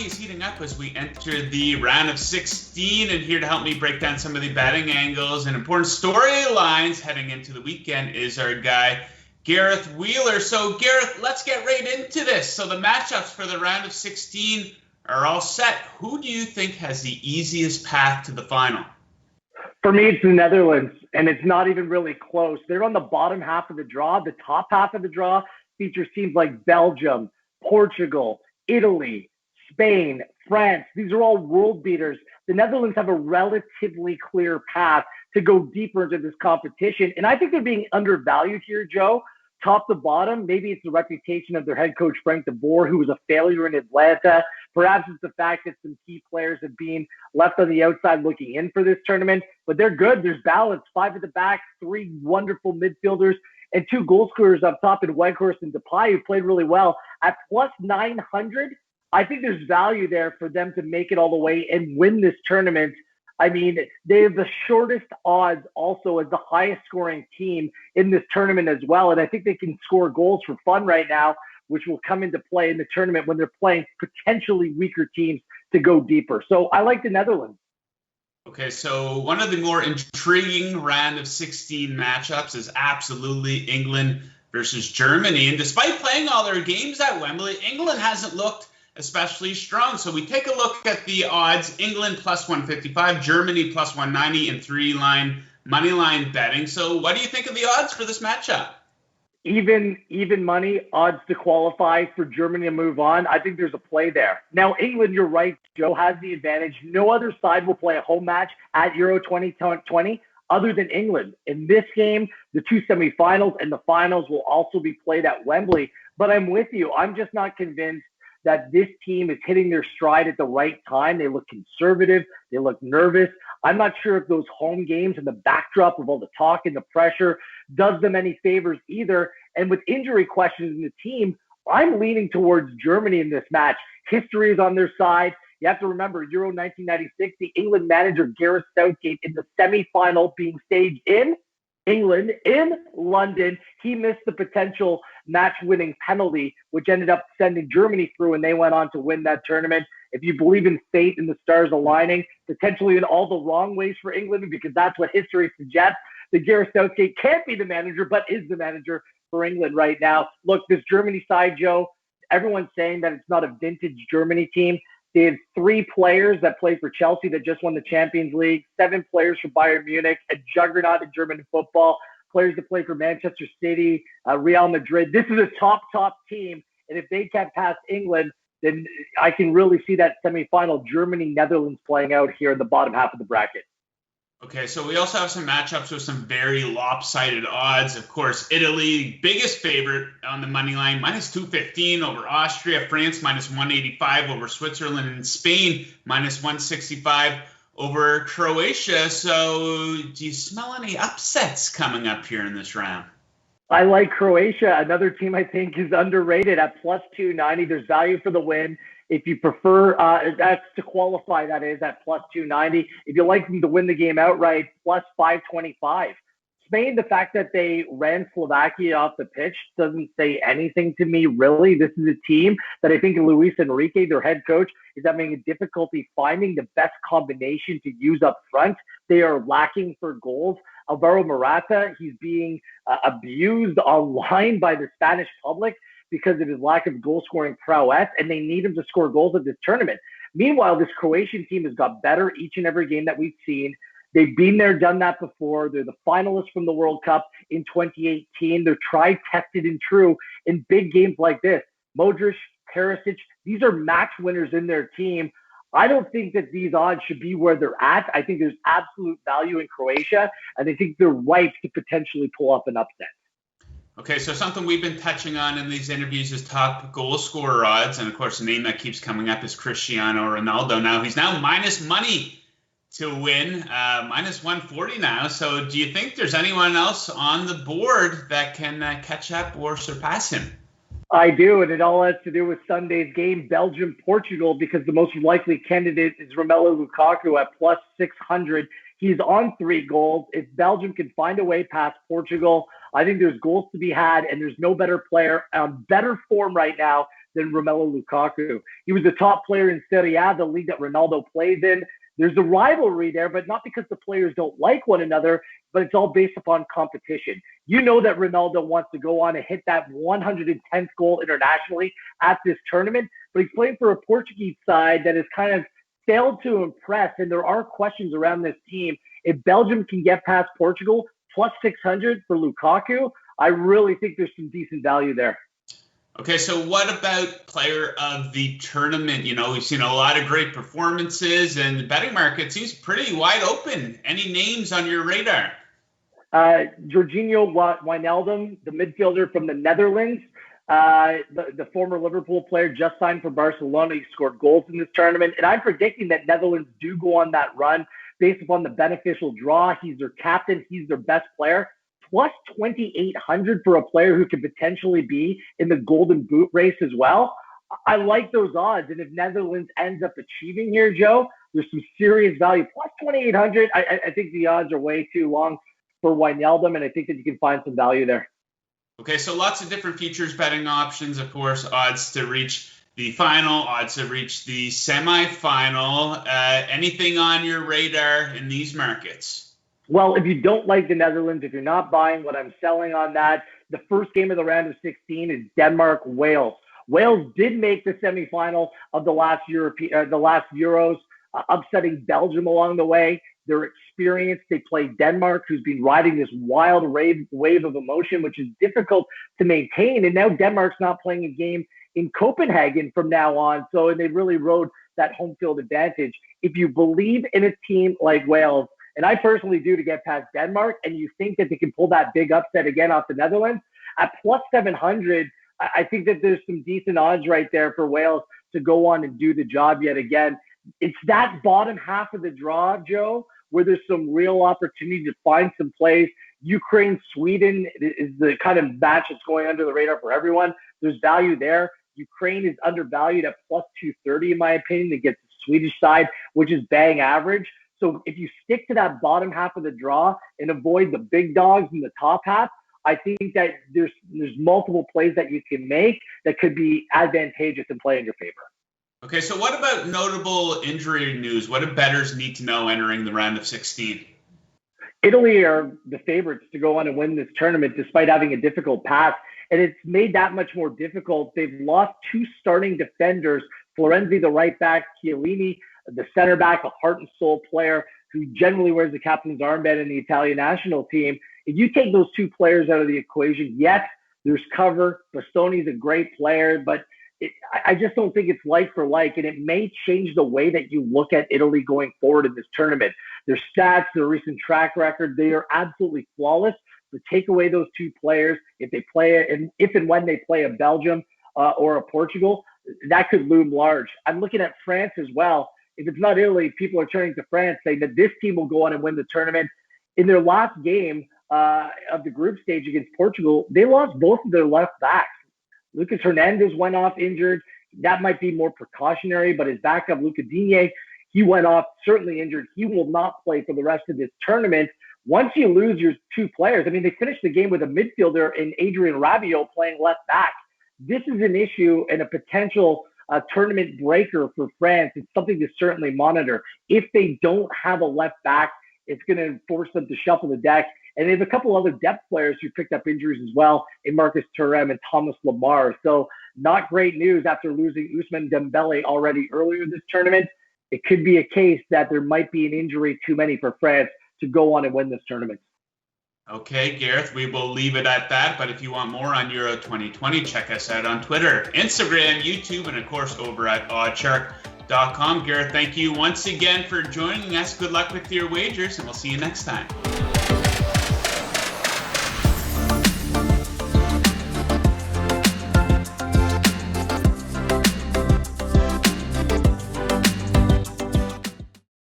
is heating up as we enter the round of 16, and here to help me break down some of the betting angles and important storylines heading into the weekend is our guy, Gareth Wheeler. So, Gareth, let's get right into this. So the matchups for the round of 16 are all set. Who do you think has the easiest path to the final? For me, it's the Netherlands, and it's not even really close. They're on the bottom half of the draw. The top half of the draw features teams like Belgium, Portugal, Italy, Spain, France. These are all world beaters. The Netherlands have a relatively clear path to go deeper into this competition. And I think they're being undervalued here, Joe. Top to bottom, maybe it's the reputation of their head coach, Frank de Boer, who was a failure in Atlanta. Perhaps it's the fact that some key players have been left on the outside looking in for this tournament. But they're good. There's balance. 5 at the back, 3 wonderful midfielders, and 2 goal scorers up top in Weghorst and Depay, who played really well. At plus 900, I think there's value there for them to make it all the way and win this tournament. I mean, they have the shortest odds also as the highest scoring team in this tournament as well. And I think they can score goals for fun right now, which will come into play in the tournament when they're playing potentially weaker teams to go deeper. So I like the Netherlands. Okay, so one of the more intriguing round of 16 matchups is absolutely England versus Germany. And despite playing all their games at Wembley, England hasn't looked especially strong. So we take a look at the odds. England plus 155, Germany plus 190 in 3-line money line betting. So what do you think of the odds for this matchup? Even money, odds to qualify for Germany to move on. I think there's a play there. Now, England, you're right, Joe, has the advantage. No other side will play a home match at Euro 2020 other than England. In this game, the 2 semifinals and the finals will also be played at Wembley. But I'm with you. I'm just not convinced that this team is hitting their stride at the right time. They look conservative. They look nervous. I'm not sure if those home games and the backdrop of all the talk and the pressure does them any favors either. And with injury questions in the team, I'm leaning towards Germany in this match. History is on their side. You have to remember, Euro 1996, the England manager Gareth Southgate in the semifinal being staged in England, in London, he missed the potential match-winning penalty, which ended up sending Germany through, and they went on to win that tournament. If you believe in fate and the stars aligning, potentially in all the wrong ways for England, because that's what history suggests, that Gareth Southgate can't be the manager, but is the manager for England right now. Look, this Germany side, Joe, everyone's saying that it's not a vintage Germany team. They have 3 players that play for Chelsea that just won the Champions League, 7 players for Bayern Munich, a juggernaut in German football, players that play for Manchester City, Real Madrid. This is a top team. And if they can't pass England, then I can really see that semifinal Germany-Netherlands playing out here in the bottom half of the bracket. Okay, so we also have some matchups with some very lopsided odds. Of course, Italy, biggest favorite on the money line, minus 215 over Austria. France, minus 185 over Switzerland. And Spain, minus 165 over Croatia. So do you smell any upsets coming up here in this round? I like Croatia, another team I think is underrated at plus 290. There's value for the win. If you prefer, that's to qualify, that is at plus 290. If you like them to win the game outright, plus 525. Spain, the fact that they ran Slovakia off the pitch doesn't say anything to me, really. This is a team that I think Luis Enrique, their head coach, is having a difficulty finding the best combination to use up front. They are lacking for goals. Alvaro Morata, he's being abused online by the Spanish public because of his lack of goal-scoring prowess, and they need him to score goals at this tournament. Meanwhile, this Croatian team has got better each and every game that we've seen. They've been there, done that before. They're the finalists from the World Cup in 2018. They're tried, tested, and true in big games like this. Modric, Perisic, these are match winners in their team. I don't think that these odds should be where they're at. I think there's absolute value in Croatia, and I think they're ripe to potentially pull off an upset. Okay, so something we've been touching on in these interviews is top goal scorer odds. And, of course, the name that keeps coming up is Cristiano Ronaldo. Now, he's now minus money to win, minus 140 now. So do you think there's anyone else on the board that can catch up or surpass him? I do, and it all has to do with Sunday's game, Belgium-Portugal, because the most likely candidate is Romelu Lukaku at plus 600. He's on 3 goals. If Belgium can find a way past Portugal, I think there's goals to be had, and there's no better player on better form right now than Romelu Lukaku. He was the top player in Serie A, the league that Ronaldo plays in. There's a rivalry there, but not because the players don't like one another, but it's all based upon competition. You know that Ronaldo wants to go on and hit that 110th goal internationally at this tournament, but he's playing for a Portuguese side that has kind of failed to impress, and there are questions around this team. If Belgium can get past Portugal, plus 600 for Lukaku, I really think there's some decent value there. Okay, so what about player of the tournament? You know, we've seen a lot of great performances, and the betting market seems pretty wide open. Any names on your radar? Jorginho Wijnaldum, the midfielder from the Netherlands, the former Liverpool player, just signed for Barcelona. He scored goals in this tournament, and I'm predicting that Netherlands do go on that run based upon the beneficial draw. He's their captain. He's their best player. Plus 2,800 for a player who could potentially be in the Golden Boot race as well. I like those odds. And if Netherlands ends up achieving here, Joe, there's some serious value. Plus 2,800, I think the odds are way too long for Wijnaldum, and I think that you can find some value there. Okay, so lots of different futures betting options, of course, odds to reach the final, odds to reach the semifinal. Anything on your radar in these markets? Well, if you don't like the Netherlands, if you're not buying what I'm selling on that, the first game of the round of 16 is Denmark-Wales. Wales did make the semifinal of the last Euros, upsetting Belgium along the way. They're experienced. They play Denmark, who's been riding this wild wave of emotion, which is difficult to maintain. And now Denmark's not playing a game in Copenhagen from now on. So they really rode that home field advantage. If you believe in a team like Wales, and I personally do, to get past Denmark, and you think that they can pull that big upset again off the Netherlands, at plus 700, I think that there's some decent odds right there for Wales to go on and do the job yet again. It's that bottom half of the draw, Joe, where there's some real opportunity to find some plays. Ukraine-Sweden is the kind of match that's going under the radar for everyone. There's value there. Ukraine is undervalued at plus 230, in my opinion, against the Swedish side, which is bang average. So if you stick to that bottom half of the draw and avoid the big dogs in the top half, I think that there's multiple plays that you can make that could be advantageous and play in your favor. Okay, so what about notable injury news? What do bettors need to know entering the round of 16? Italy are the favorites to go on and win this tournament despite having a difficult path, and it's made that much more difficult. They've lost two starting defenders, Florenzi, the right back, Chiellini, the center back, a heart and soul player who generally wears the captain's armband in the Italian national team. If you take those two players out of the equation, yes, there's cover. Bastoni's a great player, but I just don't think it's like for like, and it may change the way that you look at Italy going forward in this tournament. Their stats, their recent track record, they are absolutely flawless. But take away those two players, if and when they play a Belgium or a Portugal, that could loom large. I'm looking at France as well. If it's not Italy, people are turning to France, saying that this team will go on and win the tournament. In their last game of the group stage against Portugal, they lost both of their left backs. Lucas Hernandez went off injured. That might be more precautionary, but his backup, Luca Digne, he went off certainly injured. He will not play for the rest of this tournament. Once you lose your two players, I mean, they finished the game with a midfielder in Adrien Rabiot playing left back. This is an issue and a potential tournament breaker for France. It's something to certainly monitor. If they don't have a left back, it's going to force them to shuffle the deck. And they have a couple other depth players who picked up injuries as well in Marcus Thuram and Thomas Lemar. So not great news after losing Ousmane Dembele already earlier this tournament. It could be a case that there might be an injury too many for France to go on and win this tournament. Okay, Gareth, we will leave it at that. But if you want more on Euro 2020, check us out on Twitter, Instagram, YouTube, and of course over at oddshark.com. Gareth, thank you once again for joining us. Good luck with your wagers, and we'll see you next time.